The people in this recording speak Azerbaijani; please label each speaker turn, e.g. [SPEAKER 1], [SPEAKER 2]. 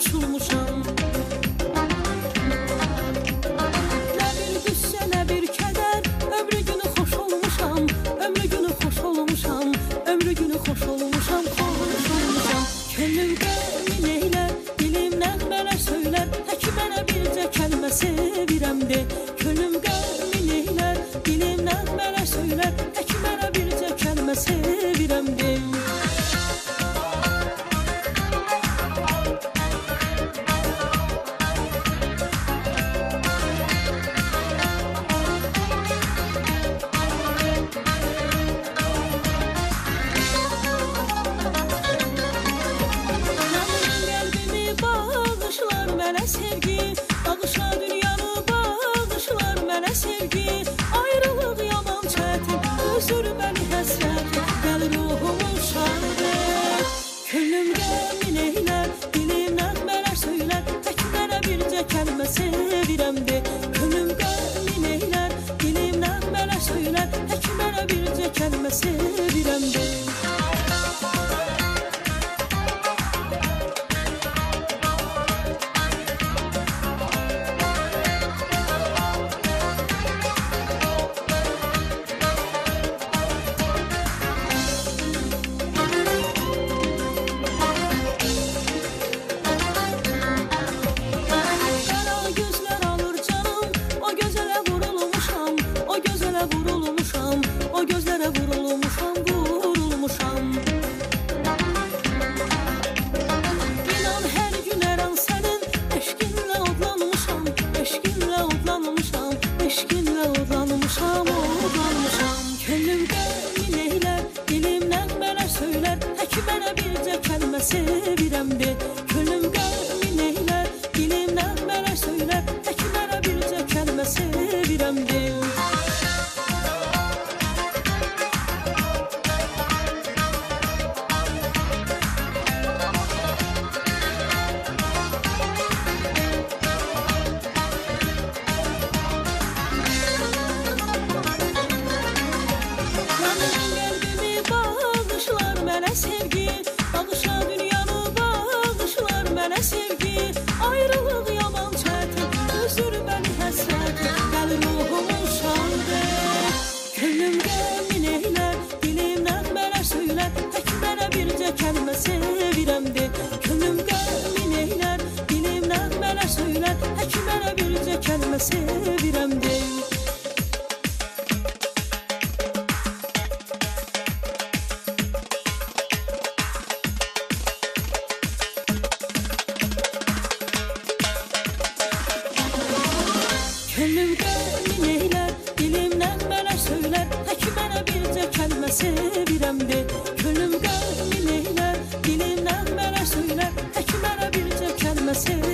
[SPEAKER 1] qoşulmuşam. Nə bir qüssə, nə bir kədər, ömrü günü xoş olmuşam, ömrü günü xoş olmuşam, ömrü günü xoş olmuşam, xoş olmuşam. Könlüm qəmin eylər, dilim nəğmələr söylər, tək mənə bircə kəlmə sevirəm de. Könlüm qəmin eylər, dilim nəğmələr söylər, tək mənə bircə kəlmə sevirəm de. Mənə sevgi, bağışla dünyanı, bağışlar mənə sevgi. Ayrılıq yaman çətin, özür məni həsrət, gəl ruhumu şahidə. Könlüm qəmin eylər, dilim nəğmələr söylər, tək mənə bircə kəlmə sevirəm de. Könlüm qəmin eylər, dilim nəğmələr söylər, tək mənə bircə kəlmə sevirəm de. O gözlərə vurulmuşam, vurulmuşam. İnan hər gün hər an sənin eşqinlə odlanmışam, eşqinlə odlanmışam, eşqinlə odlanmışam, odlanmışam. Könlüm qəmin eylər, dilim nəğmələr söylər, tək mənə bircə kəlmə sevirəm de. Könlüm qəmin eylər, dilim nəğmələr söylər, tək mənə bircə kəlmə sevirəm de. Mənə sevgi, bağışla dünyanı, bağışlar mənə sevgi. Ayrılıq yaman çətin, özür məni həsrət, gəl ruhumu şahidə. Könlüm qəmin eylər, dilim nəğmələr söylər, tək mənə bircə kəlmə sevirəm de. Könlüm qəmin eylər, dilim nəğmələr söylər, tək mənə bircə kəlmə sevirəm de. Könlüm qəmin eylər, dilim nəğmələr söylər, tək mənə bircə kəlmə sevirəm de. Könlüm qəmin eylər, dilim nəğmələr söylər, tək mənə bircə kəlmə sevirəm de.